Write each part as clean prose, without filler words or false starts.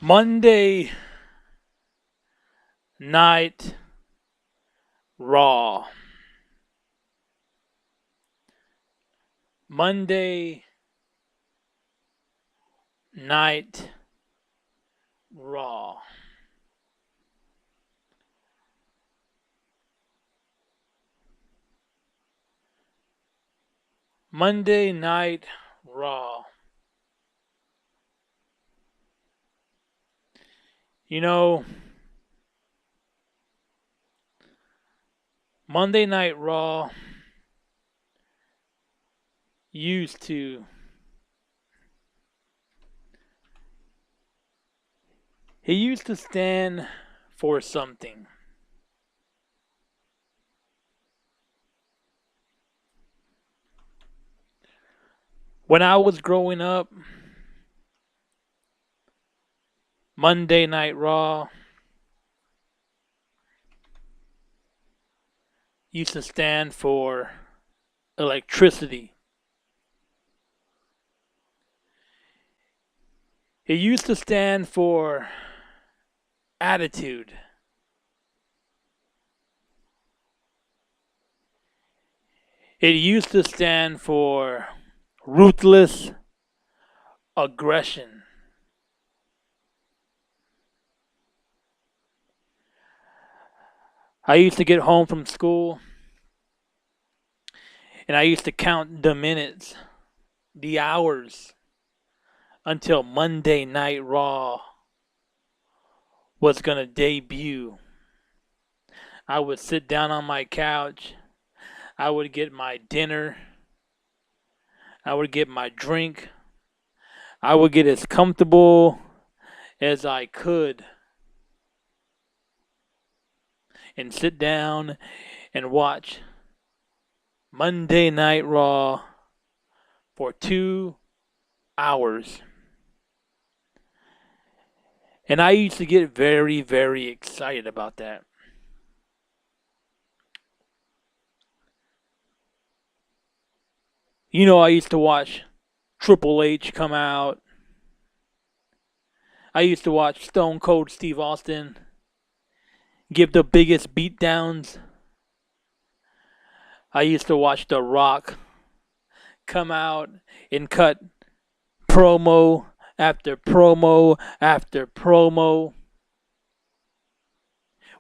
Monday Night Raw. Monday Night Raw. Monday Night Raw. You know, Monday Night Raw used to he used to stand for something. When I was growing up, Monday Night Raw used to stand for electricity. It used to stand for attitude. It used to stand for ruthless aggression. I used to get home from school and I used to count the minutes, the hours until Monday Night Raw was going to debut. I would sit down on my couch. I would get my dinner. I would get my drink. I would get as comfortable as I could and sit down and watch Monday Night Raw for 2 hours. And I used to get very, very excited about that. You know, I used to watch Triple H come out. I used to watch Stone Cold Steve Austin give the biggest beatdowns. I used to watch The Rock come out and cut promo after promo after promo.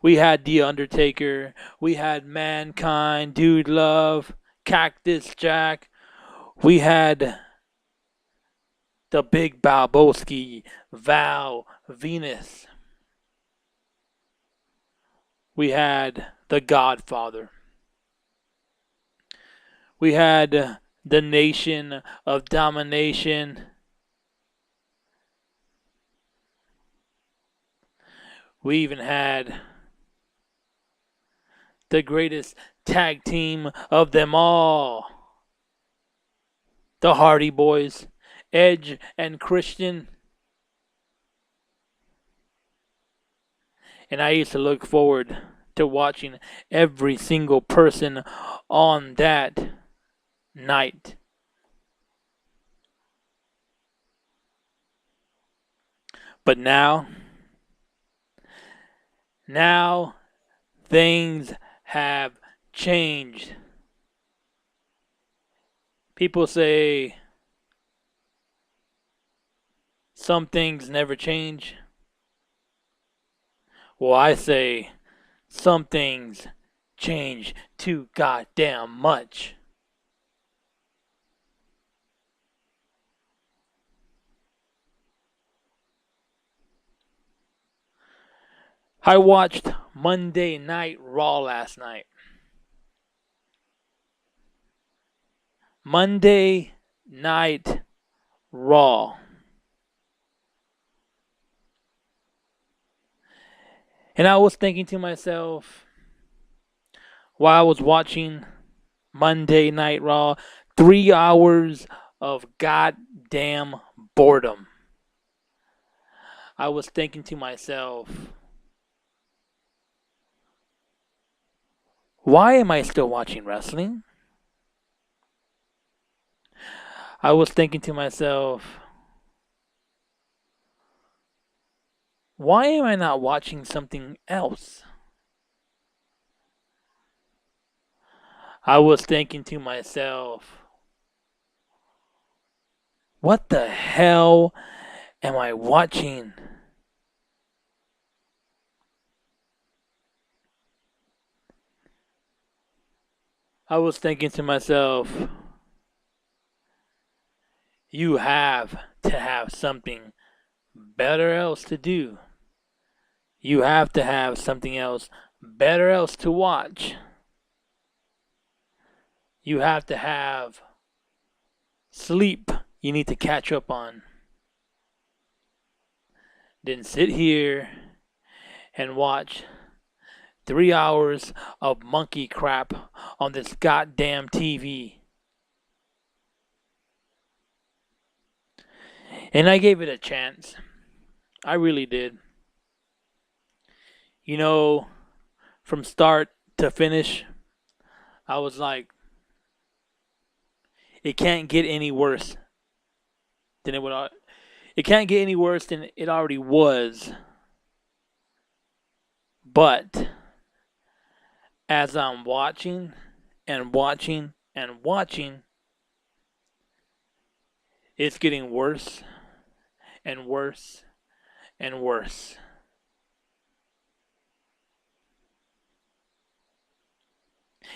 We had The Undertaker. We had Mankind, Dude Love, Cactus Jack. We had the Big Balboski, Val Venus. We had The Godfather. We had the Nation of Domination. We even had the greatest tag team of them all, the Hardy Boys, Edge and Christian. And I used to look forward to watching every single person on that night. But now things have changed. People say some things never change. Well, I say some things change too goddamn much. I watched Monday Night Raw last night. Monday Night Raw. And I was thinking to myself while I was watching Monday Night Raw, 3 hours of goddamn boredom. I was thinking to myself, why am I still watching wrestling? I was thinking to myself, Why am I not watching something else? I was thinking to myself, what the hell am I watching? I was thinking to myself, you have to have something better else to do. You have to have something else better else to watch. You have to have sleep you need to catch up on. Then sit here and watch 3 hours of monkey crap on this goddamn TV. And I gave it a chance. I really did. You know, from start to finish, I was like, it can't get any worse than it would. It can't get any worse than it already was. But as I'm watching and watching and watching, it's getting worse and worse and worse.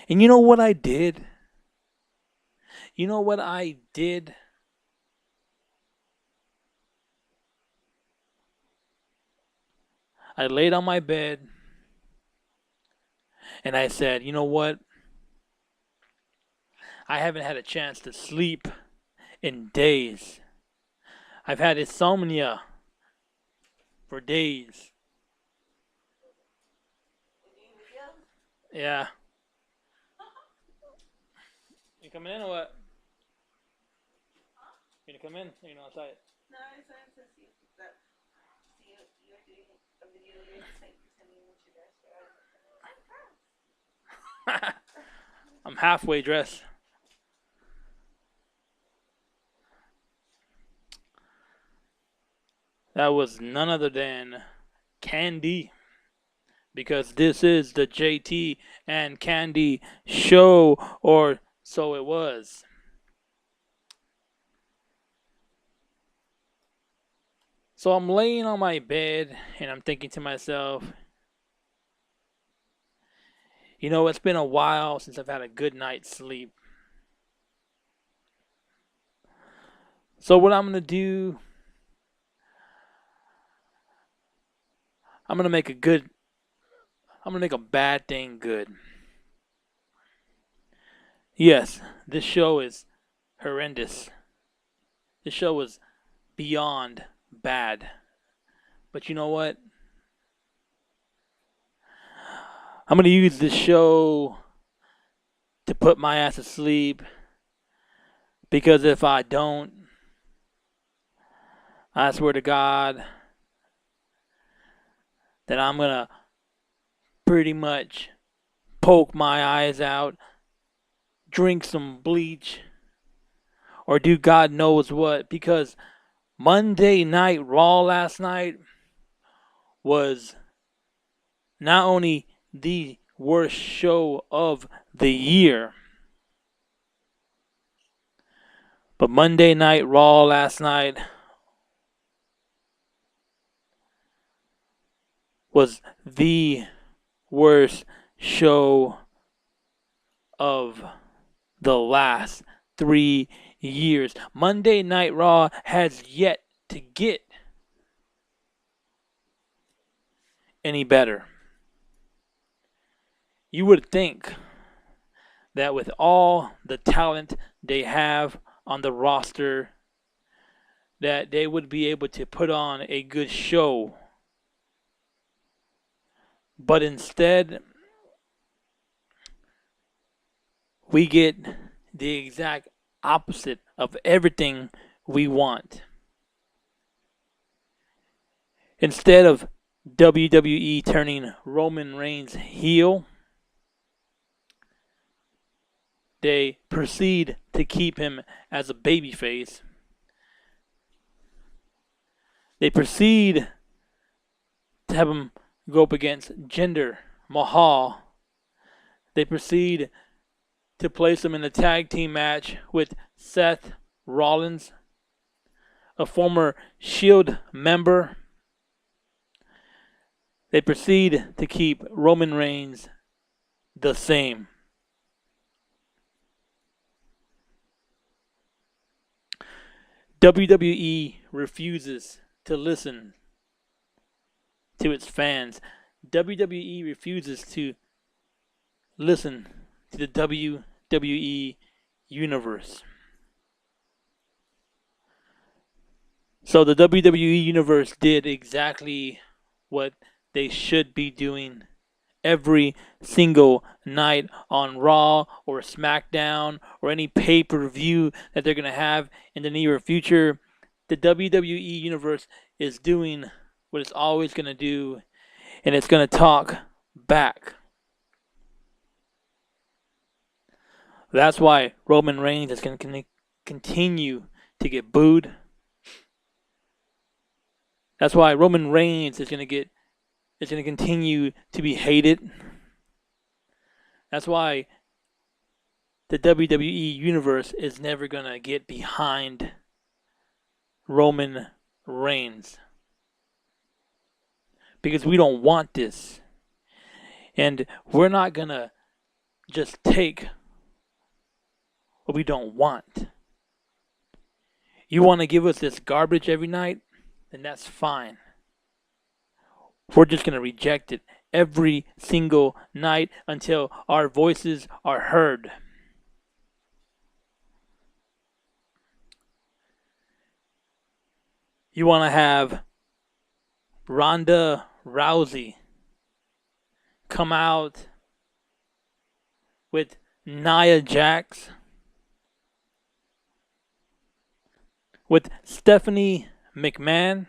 And you know what I did? You know what I did? I laid on my bed and I said, you know what? I haven't had a chance to sleep in days. I've had insomnia for days. Yeah. You coming in or what? You gonna come in? Or you know outside? No, I just wanted to see if that. See if you were doing a video. You're just like pretending that you're dressed. I'm dressed. I'm halfway dressed. That was none other than Candy. Because this is the JT and Candy show, or so it was. So I'm laying on my bed and I'm thinking to myself, you know, it's been a while since I've had a good night's sleep. So what I'm going to do, I'm going to make a good, I'm going to make a bad thing good. Yes, this show is horrendous. This show is beyond bad. But you know what? I'm going to use this show to put my ass to sleep. Because if I don't, I swear to God that I'm going to pretty much poke my eyes out, drink some bleach, or do God knows what. Because Monday Night Raw last night was not only the worst show of the year, but Monday Night Raw last night was the worst show of the last 3 years. Monday Night Raw has yet to get any better. You would think that with all the talent they have on the roster, that they would be able to put on a good show. But instead, we get the exact opposite of everything we want. Instead of WWE turning Roman Reigns heel, they proceed to keep him as a babyface. They proceed to have him go up against Jinder Mahal. They proceed to place him in a tag team match with Seth Rollins, a former Shield member. They proceed to keep Roman Reigns the same. WWE refuses to listen to its fans. WWE refuses to listen to the WWE Universe. So the WWE Universe did exactly what they should be doing every single night on Raw or SmackDown or any pay-per-view that they're going to have in the near future. The WWE Universe is doing what it's always going to do, and it's going to talk back. That's why Roman Reigns is going to continue to get booed. That's why Roman Reigns is going to continue to be hated. That's why the WWE Universe is never going to get behind Roman Reigns. Because we don't want this. And we're not going to just take what we don't want. You want to give us this garbage every night? Then that's fine. We're just going to reject it every single night until our voices are heard. You want to have Ronda Rousey come out with Nia Jax, with Stephanie McMahon.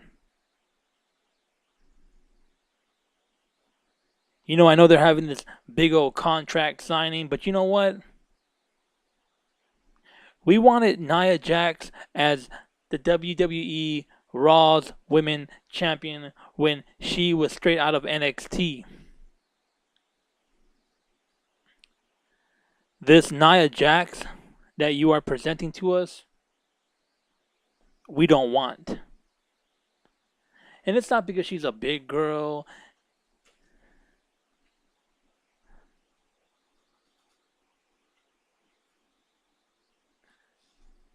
You know, I know they're having this big old contract signing, but you know what? We wanted Nia Jax as the WWE Raw's Women Champion when she was straight out of NXT. This Nia Jax that you are presenting to us, we don't want. And it's not because she's a big girl.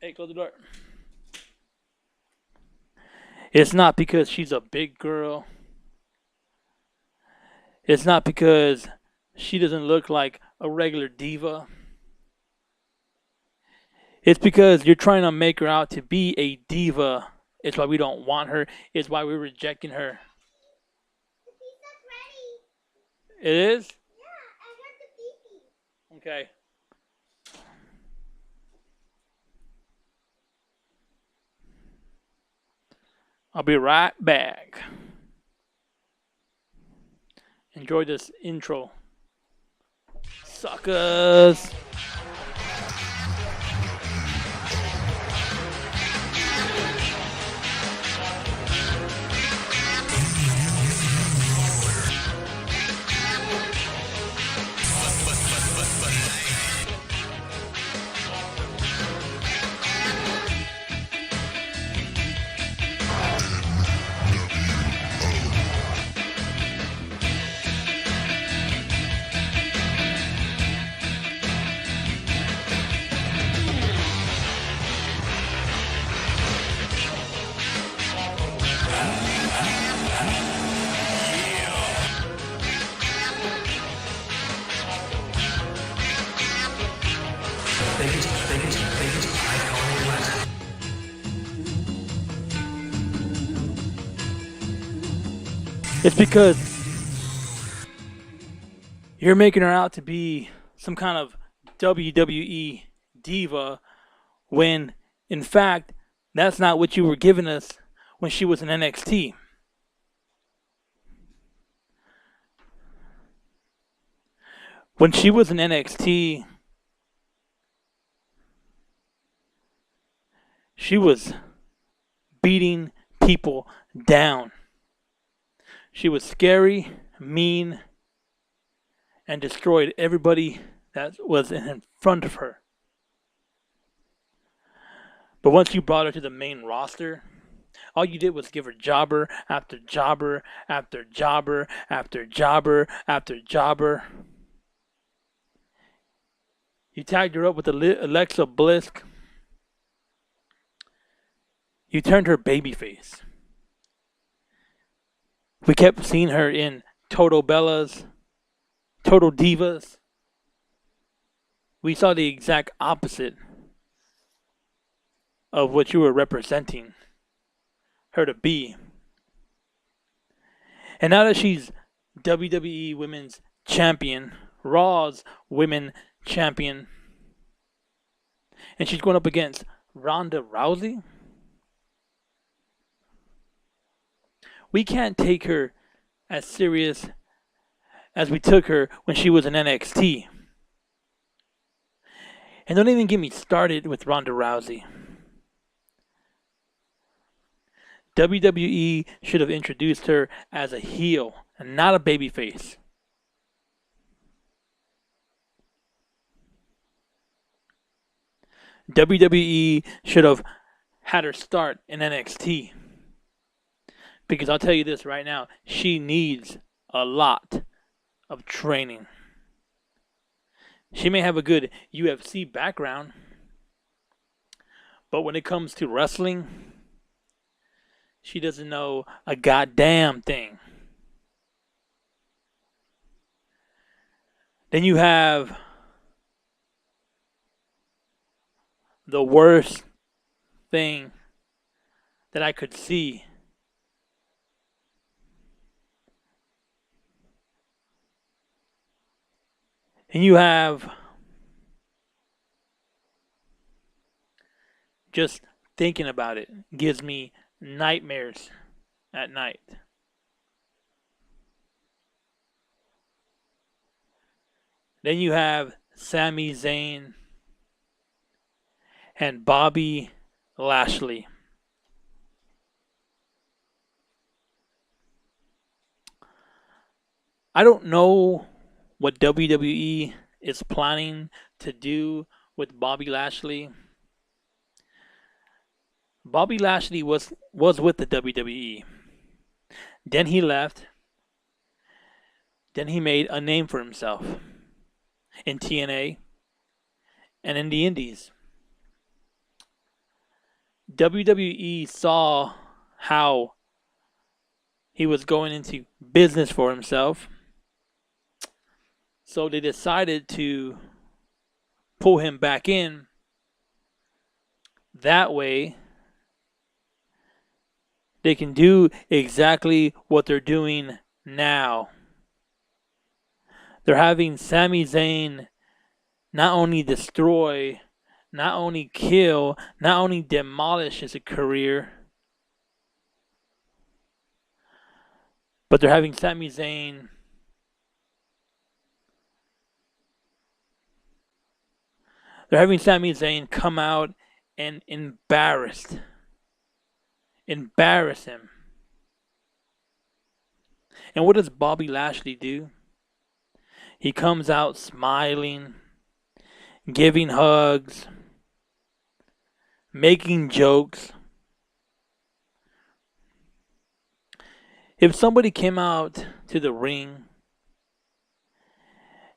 Hey, close the door. It's not because she's a big girl. It's not because she doesn't look like a regular diva. It's because you're trying to make her out to be a diva. It's why we don't want her. It's why we're rejecting her. The pizza's ready. It is? Yeah, I heard the beeping. Okay. I'll be right back. Enjoy this intro. Suckers. It's because you're making her out to be some kind of WWE diva when, in fact, that's not what you were giving us when she was in NXT. When she was in NXT, she was beating people down. She was scary, mean, and destroyed everybody that was in front of her. But once you brought her to the main roster, all you did was give her jobber after jobber after jobber after jobber after jobber. You tagged her up with Alexa Bliss. You turned her babyface. We kept seeing her in Total Bellas, Total Divas. We saw the exact opposite of what you were representing her to be. And now that she's WWE Women's Champion, Raw's Women Champion, and she's going up against Ronda Rousey, we can't take her as serious as we took her when she was in NXT. And don't even get me started with Ronda Rousey. WWE should have introduced her as a heel and not a babyface. WWE should have had her start in NXT. Because I'll tell you this right now, she needs a lot of training. She may have a good UFC background, but when it comes to wrestling, she doesn't know a goddamn thing. Then you have the worst thing that I could see. And you have just thinking about it gives me nightmares at night. Then you have Sami Zayn and Bobby Lashley. I don't know what WWE is planning to do with Bobby Lashley. Bobby Lashley was with the WWE. Then he left. Then he made a name for himself in TNA and in the Indies. WWE saw how he was going into business for himself. So they decided to pull him back in. That way, they can do exactly what they're doing now. They're having Sami Zayn not only destroy, not only kill, not only demolish his career, but they're having Sami Zayn come out and embarrass him. And what does Bobby Lashley do? He comes out smiling, giving hugs, making jokes. If somebody came out to the ring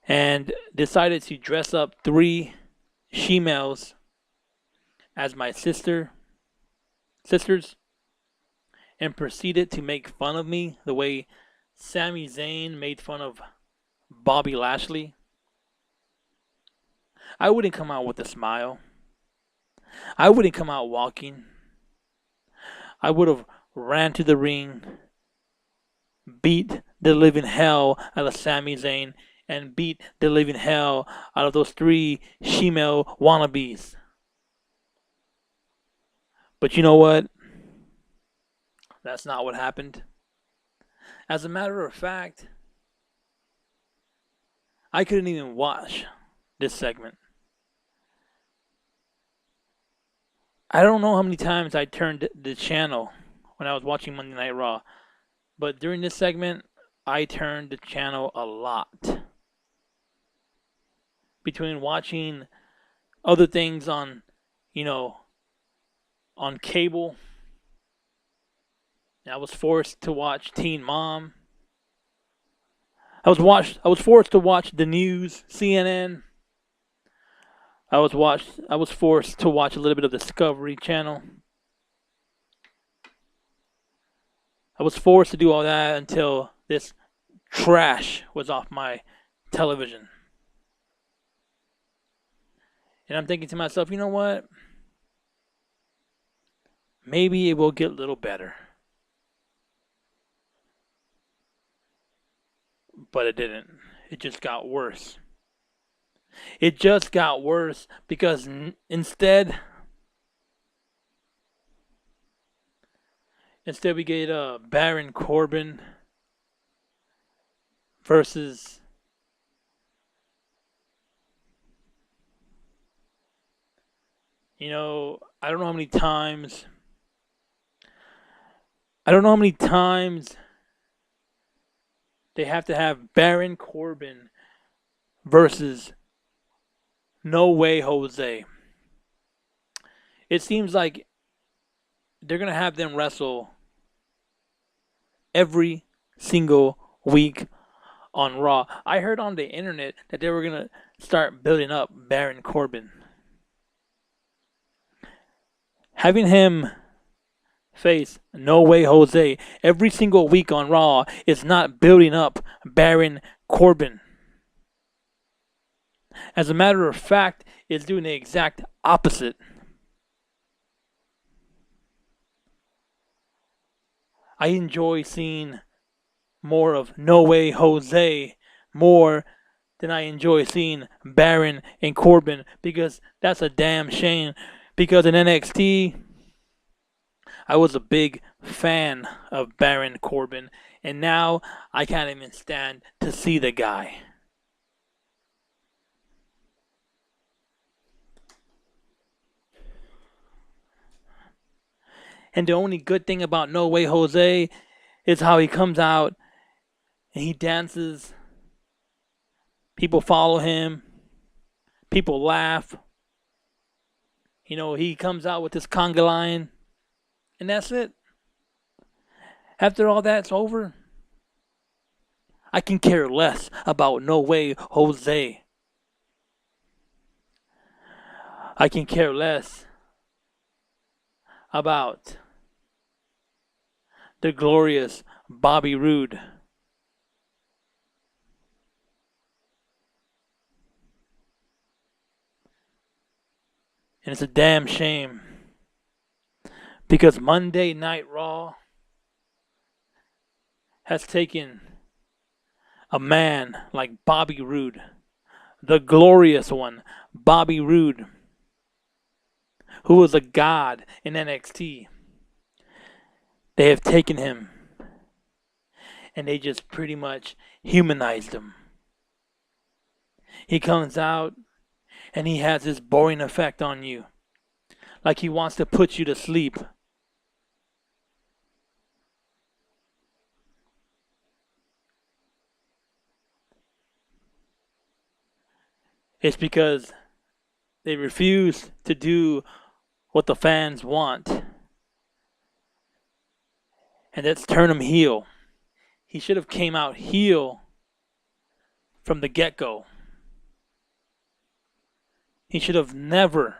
and decided to dress up 3 she-males as my sisters and proceeded to make fun of me the way Sami Zayn made fun of Bobby Lashley, I wouldn't come out with a smile. I wouldn't come out walking. I would have ran to the ring, beat the living hell out of Sami Zayn, and beat the living hell out of those 3 she-male wannabes. But you know what? That's not what happened. As a matter of fact, I couldn't even watch this segment. I don't know how many times I turned the channel when I was watching Monday Night Raw. But during this segment, I turned the channel a lot. Between watching other things on, you know, on cable, I was forced to watch Teen Mom. I was forced to watch the news, CNN. I was forced to watch a little bit of Discovery Channel. I was forced to do all that until this trash was off my television. And I'm thinking to myself, you know what? Maybe it will get a little better. But it didn't. It just got worse. It just got worse because instead we get Baron Corbin versus I don't know how many times they have to have Baron Corbin versus No Way Jose. It seems like they're going to have them wrestle every single week on Raw. I heard on the internet that they were going to start building up Baron Corbin. Having him face No Way Jose every single week on Raw is not building up Baron Corbin. As a matter of fact, it's doing the exact opposite. I enjoy seeing more of No Way Jose more than I enjoy seeing Baron and Corbin, because that's a damn shame. Because in NXT, I was a big fan of Baron Corbin, and now I can't even stand to see the guy. And the only good thing about No Way Jose is how he comes out and he dances. People follow him. People laugh. He comes out with this conga line. And that's it. After all that's over, I can care less about No Way Jose. I can care less about the glorious Bobby Roode. And it's a damn shame, because Monday Night Raw has taken a man like Bobby Roode, the glorious one, Bobby Roode, who was a god in NXT. They have taken him and they just pretty much humanized him. He comes out and he has this boring effect on you, like he wants to put you to sleep. It's because they refuse to do what the fans want. And that's turn him heel. He should have came out heel from the get-go. He should have never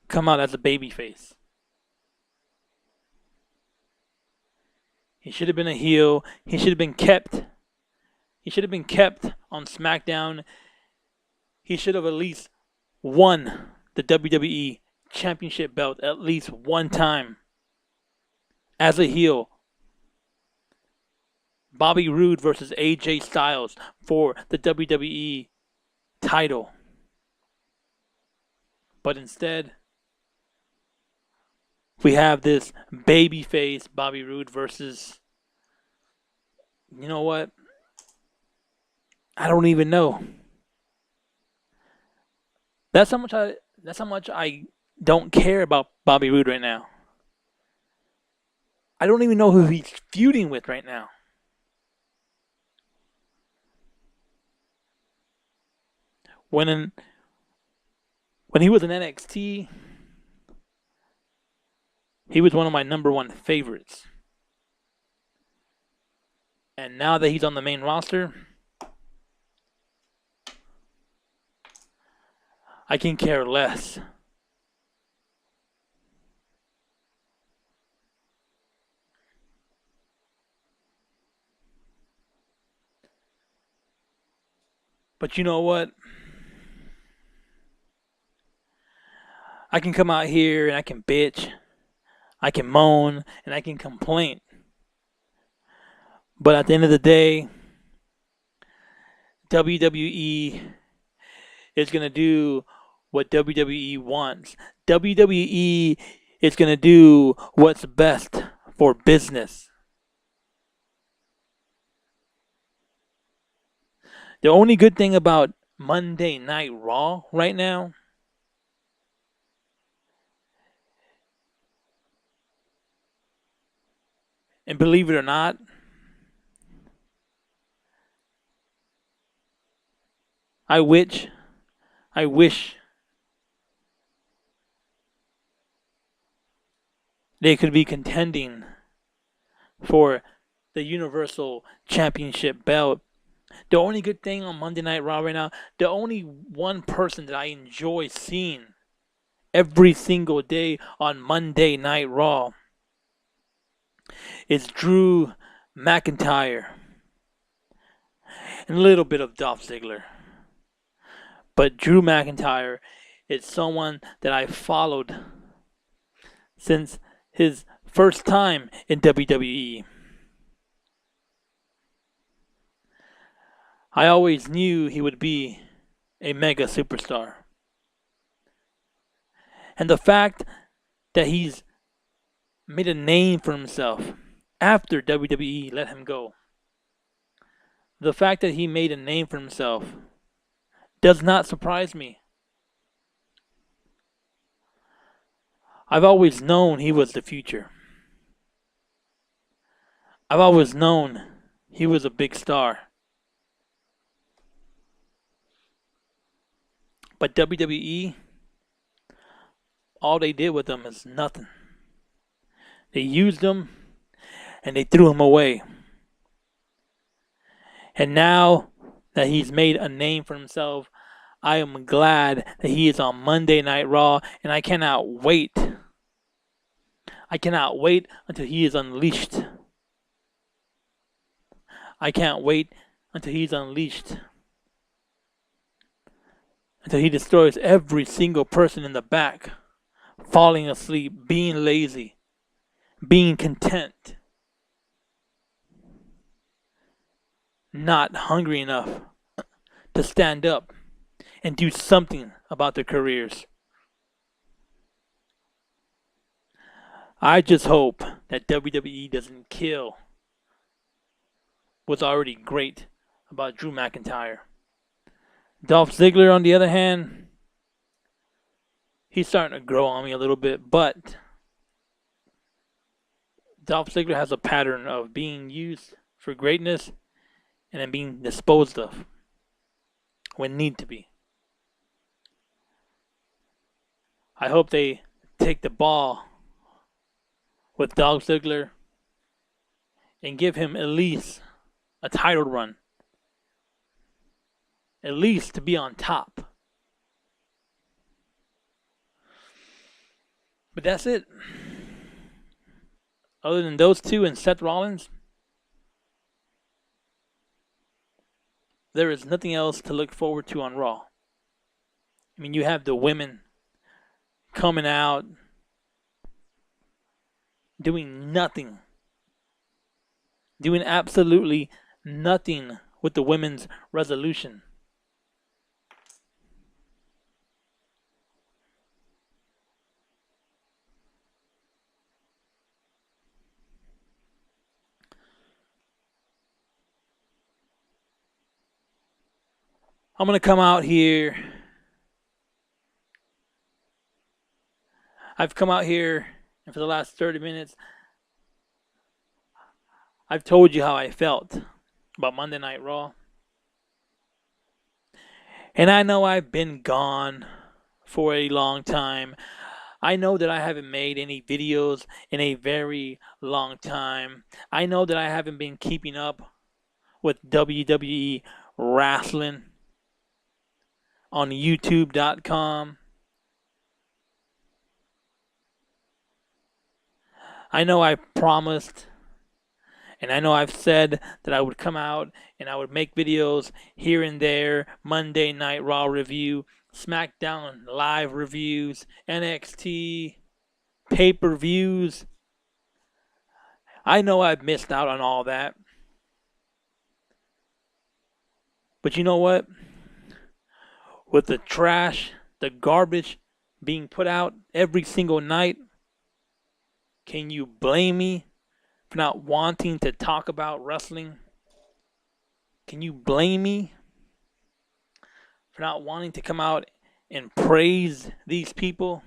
come out as a babyface. He should have been a heel. He should have been kept. He should have been kept on SmackDown. He should have at least won the WWE Championship belt at least one time as a heel. Bobby Roode versus AJ Styles for the WWE title. But instead, we have this babyface Bobby Roode versus, you know what? I don't even know. That's how much I don't care about Bobby Roode right now. I don't even know who he's feuding with right now. When he was in NXT, he was one of my number one favorites. And now that he's on the main roster, I can care less. But you know what? I can come out here and I can bitch, I can moan, and I can complain. But at the end of the day, WWE is going to do what WWE wants. WWE is going to do what's best for business. The only good thing about Monday Night Raw right now and believe it or not, I wish they could be contending for the Universal Championship belt. The only good thing on Monday Night Raw right now, the only one person that I enjoy seeing every single day on Monday Night Raw is Drew McIntyre and a little bit of Dolph Ziggler. But Drew McIntyre is someone that I followed since his first time in WWE. I always knew he would be a mega superstar. And the fact that he's made a name for himself after WWE let him go, the fact that he made a name for himself does not surprise me. I've always known he was the future. I've always known he was a big star. But WWE, all they did with him is nothing. They used him and they threw him away. And now that he's made a name for himself, I am glad that he is on Monday Night Raw, and I cannot wait. I cannot wait until he is unleashed. I can't wait until he's unleashed. Until he destroys every single person in the back, falling asleep, being lazy, being content, not hungry enough to stand up and do something about their careers. I just hope that WWE doesn't kill what's already great about Drew McIntyre. Dolph Ziggler, on the other hand, he's starting to grow on me a little bit, but Dolph Ziggler has a pattern of being used for greatness and then being disposed of when need to be. I hope they take the ball with Dolph Ziggler and give him at least a title run. At least to be on top. But that's it. Other than those two and Seth Rollins, there is nothing else to look forward to on Raw. I mean, you have the women coming out, doing nothing. Doing absolutely nothing with the women's resolution. I'm going to come out here. I've come out here, and for the last 30 minutes, I've told you how I felt about Monday Night Raw. And I know I've been gone for a long time. I know that I haven't made any videos in a very long time. I know that I haven't been keeping up with WWE wrestling on YouTube.com. I know I promised and I know I've said that I would come out and I would make videos here and there, Monday Night Raw review, SmackDown live reviews, NXT pay-per-views. I know I've missed out on all that. But you know what? With the trash, the garbage being put out every single night, can you blame me for not wanting to talk about wrestling? Can you blame me for not wanting to come out and praise these people?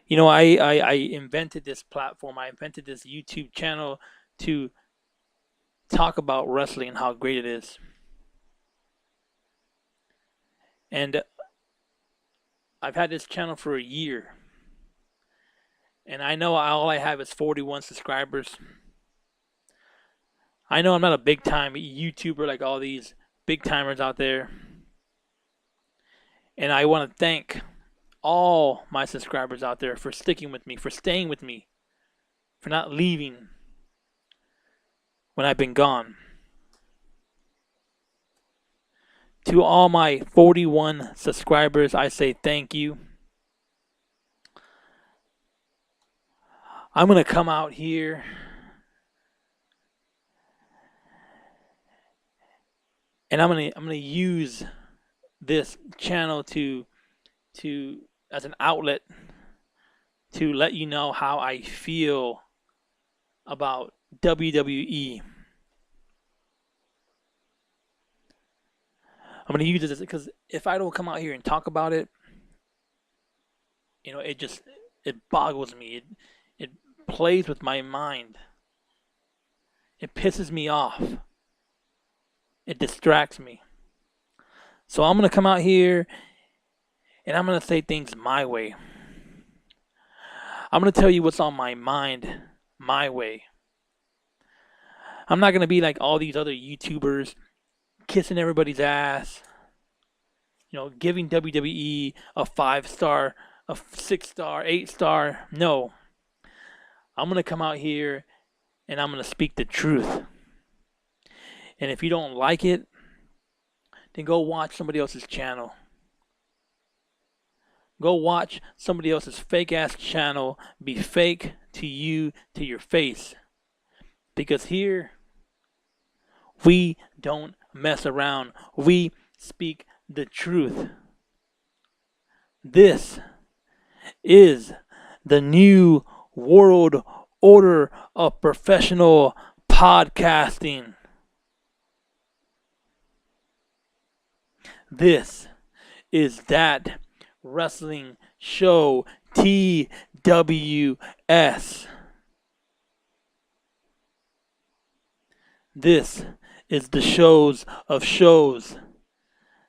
You know, I invented this platform. I invented this YouTube channel to talk about wrestling and how great it is. And I've had this channel for a year. And I know all I have is 41 subscribers. I know I'm not a big time YouTuber like all these big timers out there. And I want to thank all my subscribers out there for sticking with me, for staying with me, for not leaving when I've been gone. To all my 41 subscribers, I say thank you. I'm going to come out here and I'm going to use this channel to as an outlet to let you know how I feel about WWE. I'm going to use this because if I don't come out here and talk about it, you know, it boggles me. It plays with my mind. It pisses me off. It distracts me. So I'm going to come out here and I'm going to say things my way. I'm going to tell you what's on my mind my way. I'm not going to be like all these other YouTubers kissing everybody's ass, you know, giving WWE a 5-star, a 6-star, 8-star. No. I'm going to come out here and I'm going to speak the truth. And if you don't like it, then go watch somebody else's channel. Go watch somebody else's fake ass channel be fake to you, to your face. Because here, we don't mess around. We speak the truth. This is the new world order of professional podcasting. This is that wrestling show TWS. This is the shows of shows.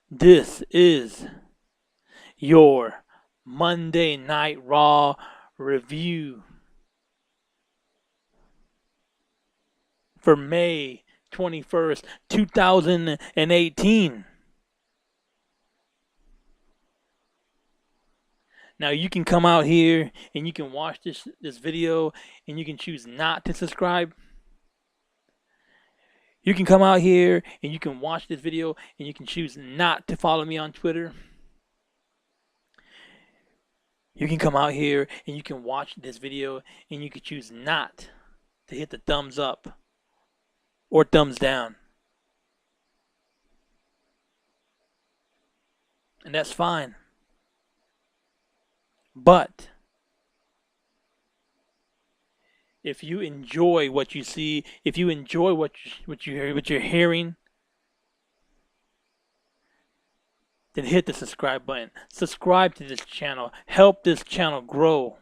This is your Monday Night Raw review for May 21st, 2018. Now you can come out here and you can watch this video and you can choose not to subscribe. You can come out here and you can watch this video and you can choose not to follow me on Twitter. You can come out here and you can watch this video and you can choose not to hit the thumbs up or thumbs down. And that's fine. But if you enjoy what you see, if you enjoy what you're hearing, then hit the subscribe button. Subscribe to this channel. Help this channel grow.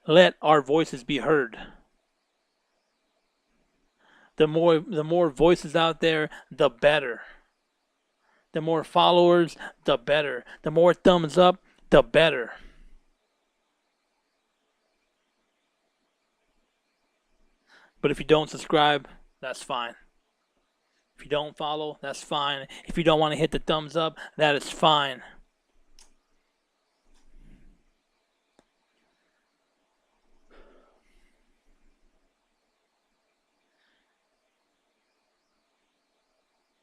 Let our voices be heard. The more voices out there, the better. The more followers, the better. The more thumbs up, the better. But if you don't subscribe, that's fine. If you don't follow, that's fine. If you don't want to hit the thumbs up, that is fine.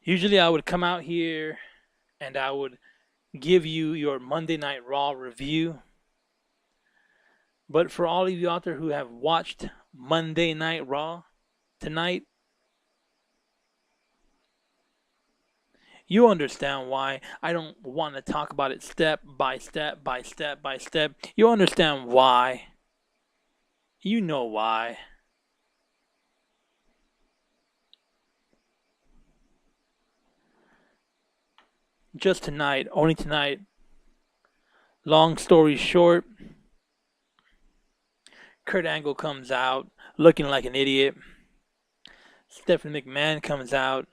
Usually I would come out here and I would give you your Monday Night Raw review. But for all of you out there who have watched Monday Night Raw tonight, you understand why I don't want to talk about it step by step by step by step. You understand why. You know why. Just tonight, only tonight. Long story short, Kurt Angle comes out looking like an idiot. Stephanie McMahon comes out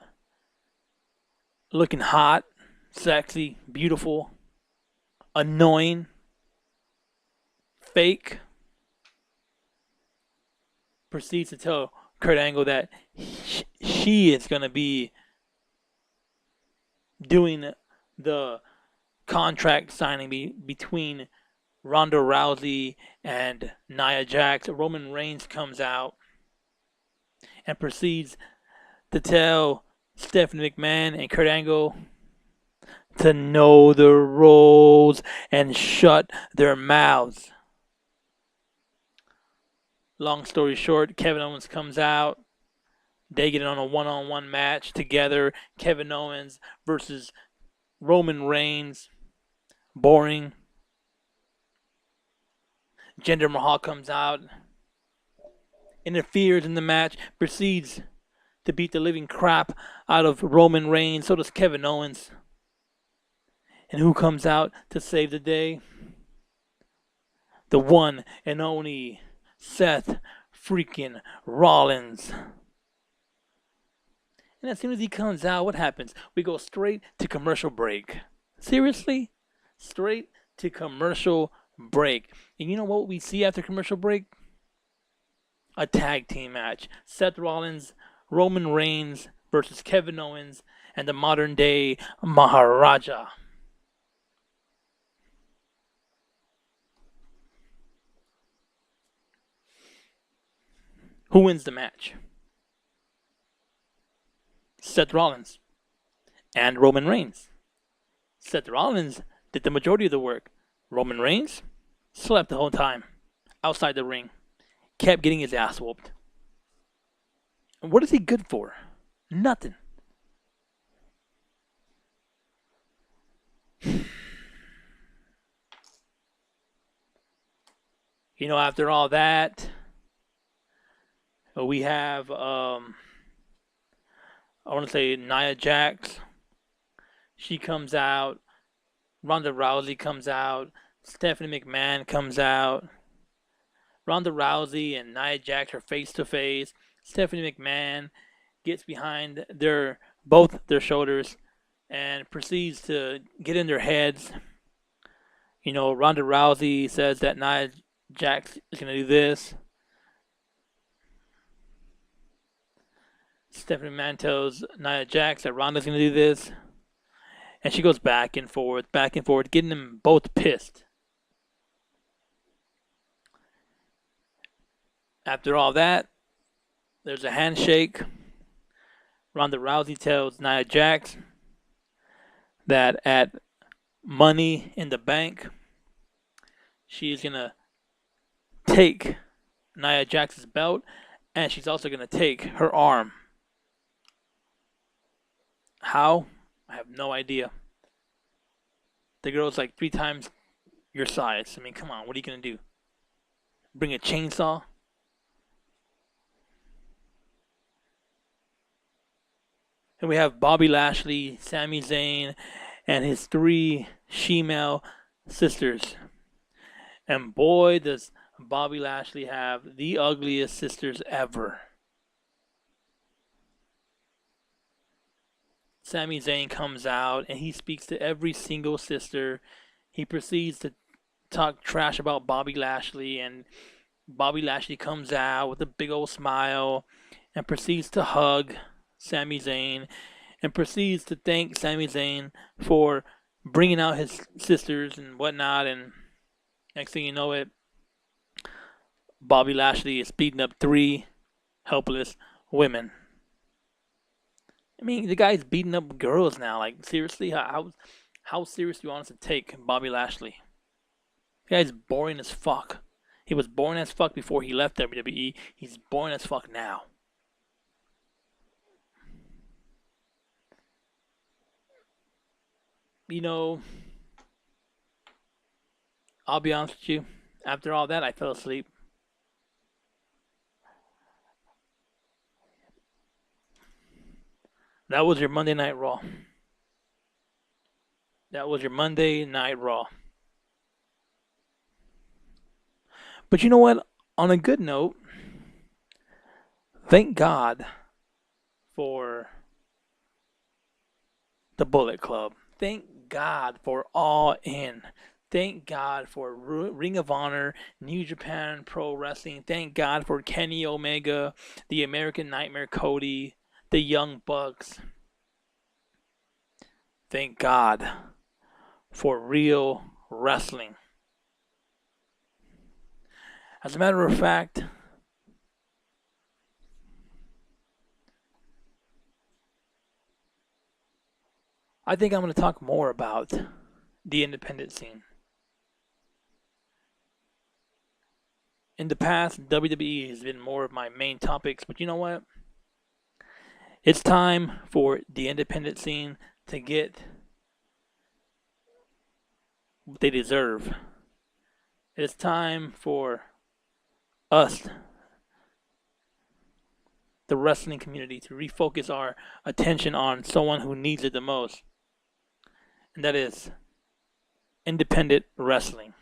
looking hot, sexy, beautiful, annoying, fake. Proceeds to tell Kurt Angle that she is going to be doing the contract signing between Ronda Rousey and Nia Jax. Roman Reigns comes out and proceeds to tell Stephanie McMahon and Kurt Angle to know their roles and shut their mouths. Long story short, Kevin Owens comes out. They get on a one-on-one match together. Kevin Owens versus Roman Reigns. Boring. Jinder Mahal comes out, interferes in the match, proceeds to beat the living crap out of Roman Reigns. So does Kevin Owens. And who comes out to save the day? The one and only Seth freaking Rollins. And as soon as he comes out, what happens? We go straight to commercial break. Seriously? Straight to commercial break. And you know what we see after commercial break? A tag team match. Seth Rollins, Roman Reigns versus Kevin Owens and the modern day Maharaja. Who wins the match? Seth Rollins and Roman Reigns. Seth Rollins did the majority of the work. Roman Reigns slept the whole time outside the ring, kept getting his ass whooped. And what is he good for? Nothing. You know, after all that, we have, I want to say Nia Jax. She comes out. Ronda Rousey comes out. Stephanie McMahon comes out. Ronda Rousey and Nia Jax are face to face. Stephanie McMahon gets behind both their shoulders and proceeds to get in their heads. You know, Ronda Rousey says that Nia Jax is going to do this. Stephanie McMahon tells Nia Jax that Ronda's going to do this. And she goes back and forth, getting them both pissed. After all that, there's a handshake. Ronda Rousey tells Nia Jax that at Money in the Bank, she's going to take Nia Jax's belt, and she's also going to take her arm. How? I have no idea. The girl's like 3 times your size. I mean, come on, what are you going to do? Bring a chainsaw? And we have Bobby Lashley, Sami Zayn, and his 3 she-male sisters. And boy, does Bobby Lashley have the ugliest sisters ever. Sami Zayn comes out and he speaks to every single sister. He proceeds to talk trash about Bobby Lashley, and Bobby Lashley comes out with a big old smile and proceeds to hug Sami Zayn and proceeds to thank Sami Zayn for bringing out his sisters and whatnot. And next thing you know it, Bobby Lashley is beating up 3 helpless women. I mean, the guy's beating up girls now. Like, seriously, how serious do you want us to take Bobby Lashley? The guy's boring as fuck. He was boring as fuck before he left WWE. He's boring as fuck now. You know, I'll be honest with you. After all that, I fell asleep. That was your Monday Night Raw. That was your Monday Night Raw. But you know what? On a good note, thank God for the Bullet Club. Thank God for All In. Thank God for Ring of Honor, New Japan Pro Wrestling. Thank God for Kenny Omega, the American Nightmare Cody, the Young Bucks. Thank God for real wrestling. As a matter of fact, I think I'm going to talk more about the independent scene. In the past, WWE has been more of my main topics, but you know what? It's time for the independent scene to get what they deserve. It's time for us, the wrestling community, to refocus our attention on someone who needs it the most. And that is independent wrestling.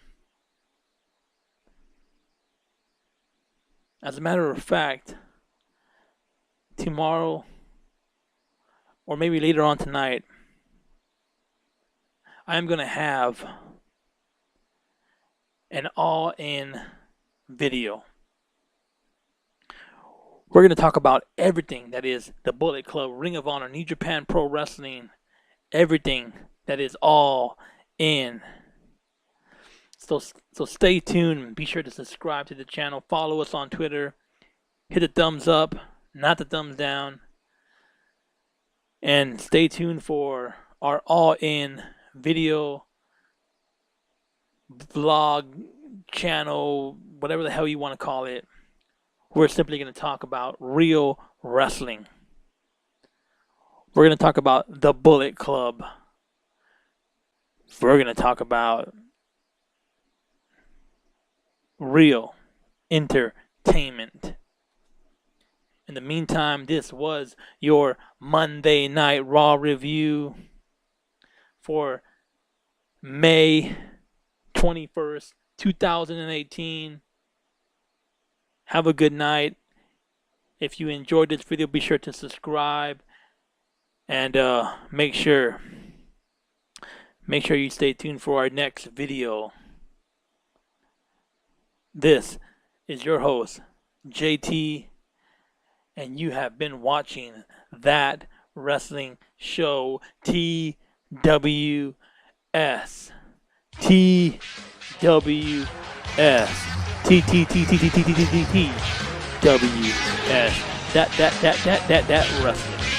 As a matter of fact, tomorrow, or maybe later on tonight, I'm going to have an all-in video. We're going to talk about everything that is the Bullet Club, Ring of Honor, New Japan Pro Wrestling, everything that is all in. So stay tuned. Be sure to subscribe to the channel. Follow us on Twitter. Hit the thumbs up, not the thumbs down. And stay tuned for our all-in video, vlog, channel, whatever the hell you want to call it. We're simply going to talk about real wrestling. We're going to talk about the Bullet Club. We're going to talk about real entertainment. In the meantime, this was your Monday Night Raw review for May 21st, 2018. Have a good night. If you enjoyed this video, be sure to subscribe. And make sure you stay tuned for our next video. This is your host, JT, and you have been watching That Wrestling Show TWS. TWS. TWS. That wrestling.